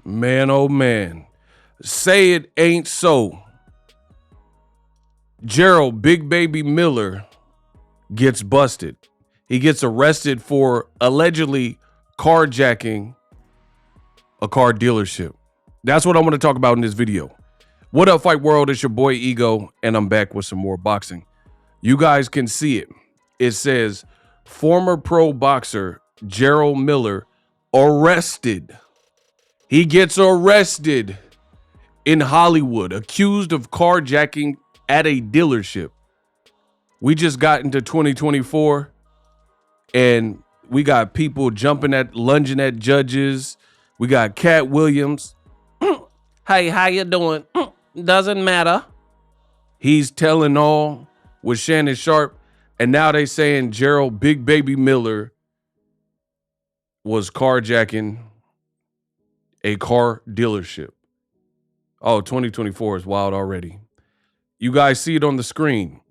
Man, oh man. Say it ain't so. Jarrell Big Baby Miller gets busted. He gets arrested for allegedly carjacking a car dealership. That's what I want to talk about in this video. What up, Fight World? It's your boy Ego, and I'm back with some more boxing. You guys can see it. It says, former pro boxer Jarrell Miller arrested. He gets arrested in Hollywood, accused of carjacking at a dealership. We just got into 2024, and we got people lunging at judges. We got Cat Williams. Hey, how you doing? Doesn't matter. He's telling all with Shannon Sharp, and now they saying Jarrell Big Baby Miller was carjacking a car dealership. Oh, 2024 is wild already. You guys see it on the screen.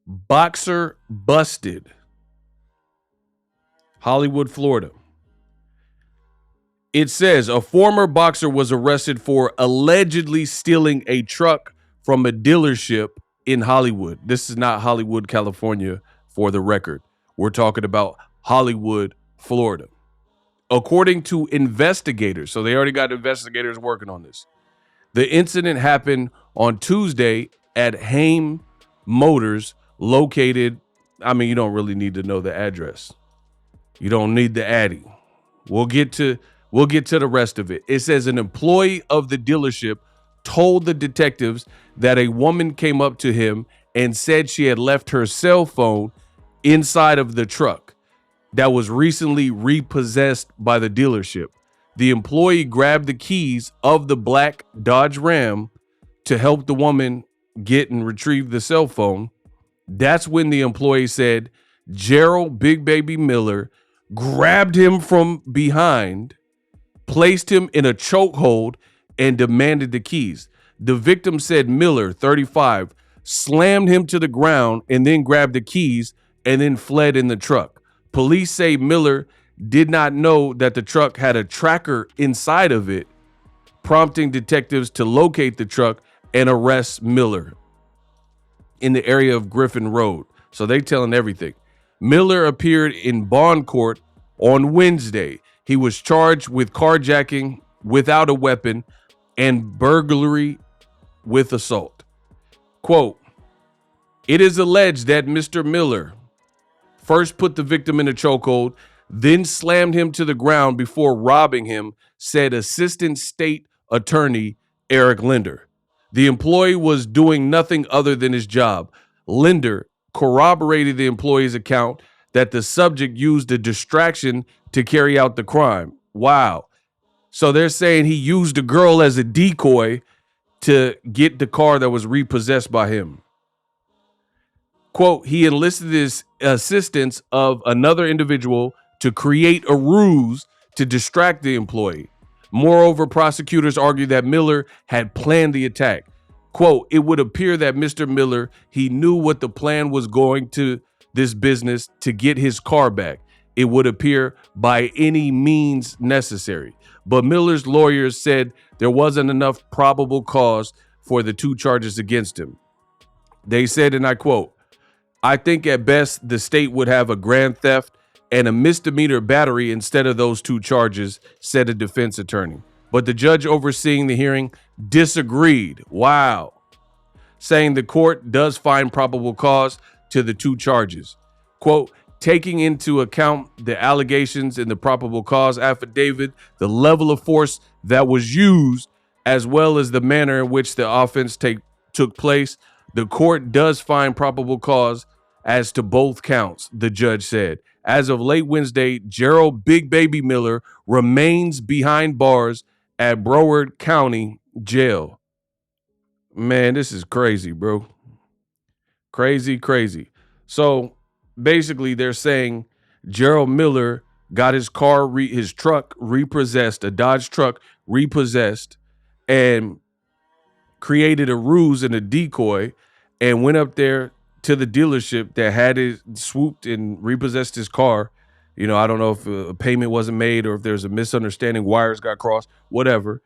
Boxer busted. Hollywood, Florida. It says a former boxer was arrested for allegedly stealing a truck from a dealership in Hollywood. This is not Hollywood, California, for the record. We're talking about Hollywood, Florida. According to investigators, so they already got investigators working on this. The incident happened on Tuesday at Haim Motors, located, you don't really need to know the address. You don't need the Addy. We'll get to the rest of it. It says an employee of the dealership told the detectives that a woman came up to him and said she had left her cell phone inside of the truck that was recently repossessed by the dealership. The employee grabbed the keys of the black Dodge Ram to help the woman get and retrieve the cell phone. That's when the employee said Jarrell Big Baby Miller grabbed him from behind, placed him in a chokehold, and demanded the keys. The victim said Miller, 35, slammed him to the ground and then grabbed the keys and then fled in the truck. Police say Miller did not know that the truck had a tracker inside of it, prompting detectives to locate the truck and arrest Miller in the area of Griffin Road. So they telling everything. Miller appeared in bond court on Wednesday. He was charged with carjacking without a weapon and burglary with assault. Quote, it is alleged that Mr. Miller first put the victim in a chokehold, then slammed him to the ground before robbing him, said Assistant State Attorney Eric Linder. The employee was doing nothing other than his job. Linder corroborated the employee's account that the subject used a distraction to carry out the crime. Wow. So they're saying he used a girl as a decoy to get the car that was repossessed by him. Quote, he enlisted his assistance of another individual to create a ruse to distract the employee. Moreover, prosecutors argue that Miller had planned the attack. Quote, it would appear that Mr. Miller, he knew what the plan was going to this business to get his car back. It would appear by any means necessary. But Miller's lawyers said there wasn't enough probable cause for the two charges against him. They said, and I quote, I think at best the state would have a grand theft and a misdemeanor battery instead of those two charges, said a defense attorney. But the judge overseeing the hearing disagreed. Wow. Saying the court does find probable cause to the two charges. Quote, taking into account the allegations in the probable cause affidavit, the level of force that was used, as well as the manner in which the offense took place, the court does find probable cause as to both counts, the judge said. As of late Wednesday, Jarrell Big Baby Miller remains behind bars at Broward County Jail. Man, this is crazy, bro. Crazy. So basically they're saying Jarrell Miller got his truck repossessed, a Dodge truck repossessed, and created a ruse and a decoy and went up there to the dealership that had it swooped and repossessed his car, I don't know if a payment wasn't made or if there's a misunderstanding, wires got crossed, whatever.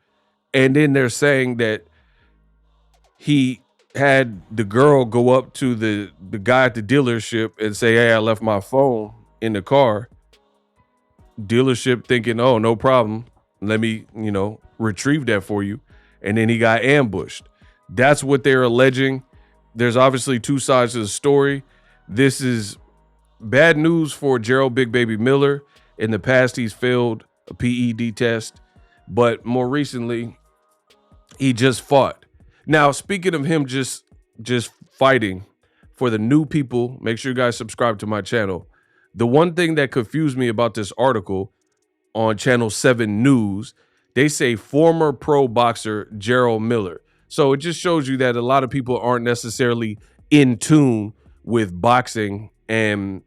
And then they're saying that he had the girl go up to the guy at the dealership and say, "Hey, I left my phone in the car." Dealership thinking, "Oh, no problem. Let me, retrieve that for you." And then he got ambushed. That's what they're alleging. There's obviously two sides to the story. This is bad news for Jarrell Big Baby Miller. In the past, he's failed a PED test, but more recently, he just fought. Now, speaking of him just fighting, for the new people, make sure you guys subscribe to my channel. The one thing that confused me about this article on Channel 7 News, they say former pro boxer Jarrell Miller. So it just shows you that a lot of people aren't necessarily in tune with boxing and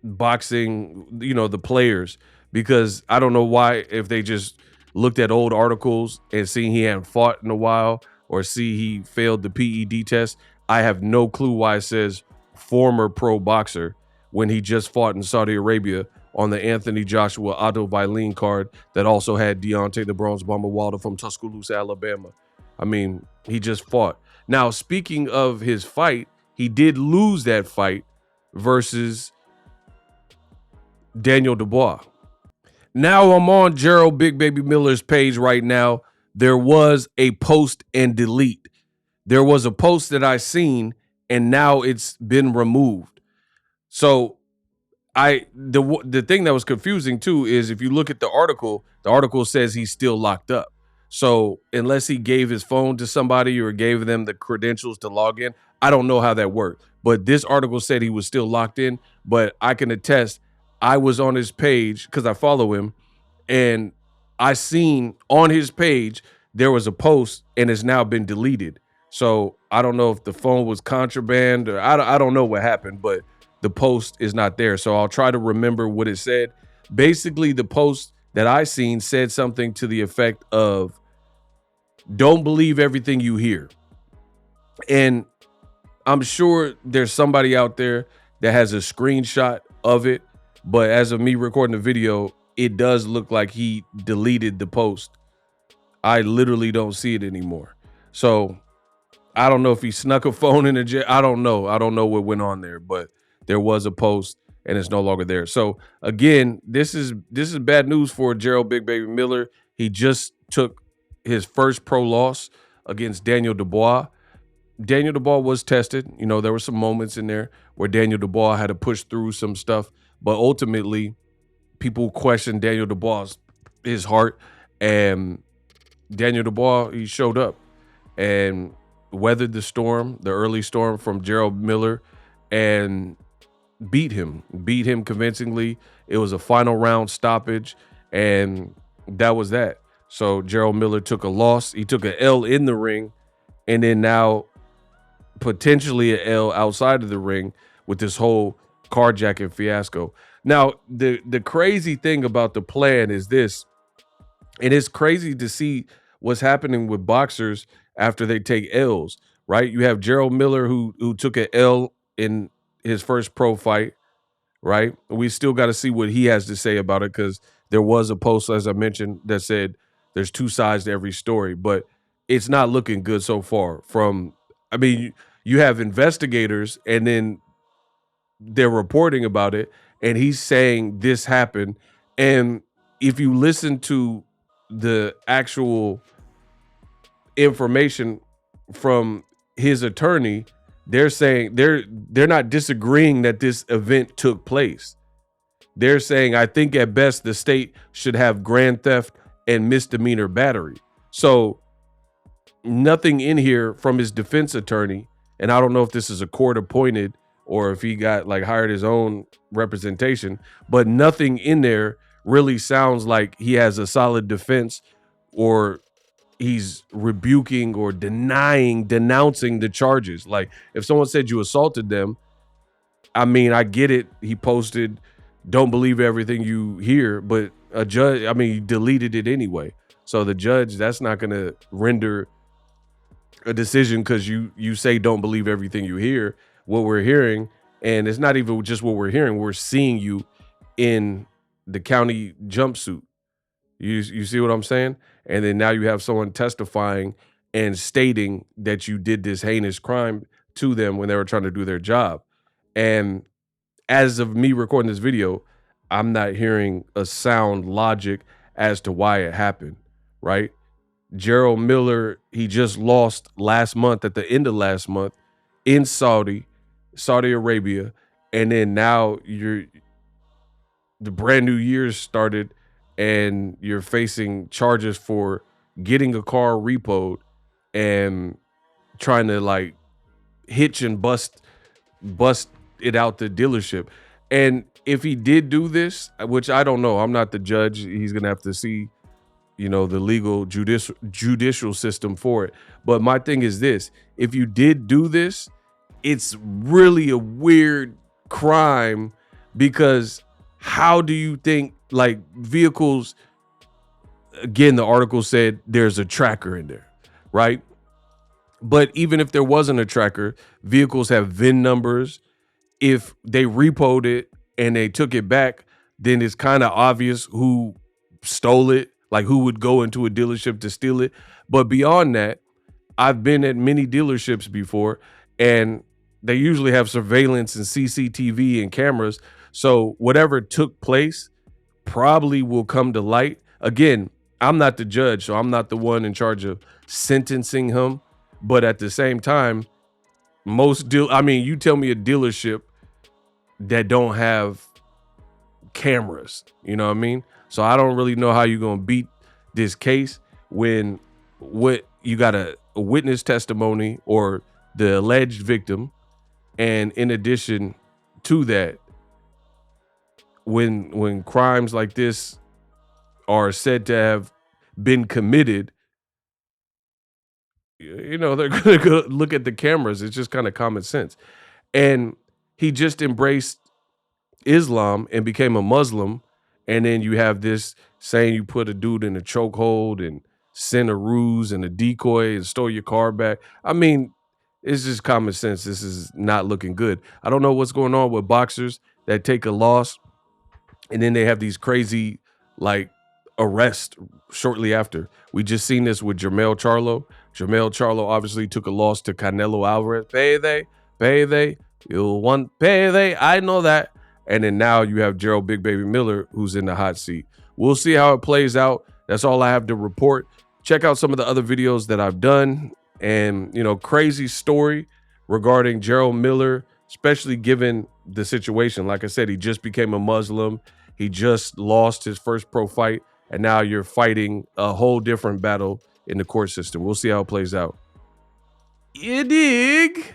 the players, because I don't know why, if they just looked at old articles and seen he hadn't fought in a while or see he failed the PED test. I have no clue why it says former pro boxer when he just fought in Saudi Arabia on the Anthony Joshua Otto Vailene card that also had Deontay the Bronze Bomber Wilder from Tuscaloosa, Alabama. I mean, he just fought. Now, speaking of his fight, he did lose that fight versus Daniel Dubois. Now I'm on Jarrell Big Baby Miller's page right now. There was a post and delete. There was a post that I seen and now it's been removed. So the thing that was confusing too is if you look at the article says he's still locked up. So unless he gave his phone to somebody or gave them the credentials to log in, I don't know how that worked. But this article said he was still locked in. But I can attest, I was on his page because I follow him, and I seen on his page there was a post and it's now been deleted. So I don't know if the phone was contraband or I don't know what happened, but the post is not there. So I'll try to remember what it said. Basically, the post that I seen said something to the effect of, "Don't believe everything you hear." And I'm sure there's somebody out there that has a screenshot of it, but as of me recording the video, it does look like he deleted the post. I literally don't see it anymore. So I don't know if he snuck a phone in the jail. I don't know what went on there, but there was a post and it's no longer there. So again, this is bad news for Jarrell Big Baby Miller. He just took his first pro loss against Daniel Dubois. Daniel Dubois was tested. There were some moments in there where Daniel Dubois had to push through some stuff, but ultimately people questioned Daniel Dubois' his heart, and Daniel Dubois, he showed up and weathered the storm, the early storm from Jarrell Miller, and beat him convincingly. It was a final round stoppage, and that was that. So Jarrell Miller took a loss. He took an L in the ring, and then now potentially an L outside of the ring with this whole carjacking fiasco. Now, the crazy thing about the plan is this, and it's crazy to see what's happening with boxers after they take L's, right? You have Jarrell Miller who took an L in his first pro fight, right? We still got to see what he has to say about it, because there was a post, as I mentioned, that said there's two sides to every story, but it's not looking good so far. You have investigators and then they're reporting about it and he's saying this happened. And if you listen to the actual information from his attorney, they're saying they're not disagreeing that this event took place. They're saying, I think at best the state should have grand theft and misdemeanor battery. So nothing in here from his defense attorney, and I don't know if this is a court appointed or if he got hired his own representation, but nothing in there really sounds like he has a solid defense or he's rebuking or denouncing the charges. Like if someone said you assaulted them, I get it. He posted, "Don't believe everything you hear," but a judge, he deleted it anyway. So the judge, that's not going to render a decision because you say don't believe everything you hear. What we're hearing, and it's not even just what we're hearing, we're seeing you in the county jumpsuit. You see what I'm saying? And then now you have someone testifying and stating that you did this heinous crime to them when they were trying to do their job. And as of me recording this video, I'm not hearing a sound logic as to why it happened, right? Jarrell Miller, he just lost last month, at the end of last month, in Saudi Arabia, and then now the brand new year started, and you're facing charges for getting a car repoed and trying to like hitch and bust it out the dealership. And if he did do this, which I don't know, I'm not the judge, he's gonna have to see, you know, the legal judicial system for it. But my thing is this: if you did do this, it's really a weird crime, because how do you think, like, vehicles, again, the article said there's a tracker in there, right? But even if there wasn't a tracker, vehicles have VIN numbers. If they repoed it and they took it back, then it's kind of obvious who stole it, like who would go into a dealership to steal it. But beyond that, I've been at many dealerships before, and they usually have surveillance and CCTV and cameras. So whatever took place probably will come to light. Again, I'm not the judge, so I'm not the one in charge of sentencing him. But at the same time, you tell me a dealership that don't have cameras, you know what I mean? So I don't really know how you're going to beat this case when what you got a witness testimony or the alleged victim. And in addition to that, when crimes like this are said to have been committed, you know, they're going to go look at the cameras. It's just kind of common sense. And he just embraced Islam and became a Muslim. And then you have this saying you put a dude in a chokehold and sent a ruse and a decoy and stole your car back. I mean, it's just common sense. This is not looking good. I don't know what's going on with boxers that take a loss and then they have these crazy, like, arrests shortly after. We just seen this with Jermell Charlo. Jermell Charlo obviously took a loss to Canelo Alvarez. Payday, you want payday. I know that. And then now you have Jarrell Big Baby Miller, who's in the hot seat. We'll see how it plays out. That's all I have to report. Check out some of the other videos that I've done. And, you know, crazy story regarding Jarrell Miller, especially given the situation. Like I said, he just became a Muslim. He just lost his first pro fight. And now you're fighting a whole different battle in the court system. We'll see how it plays out. You dig?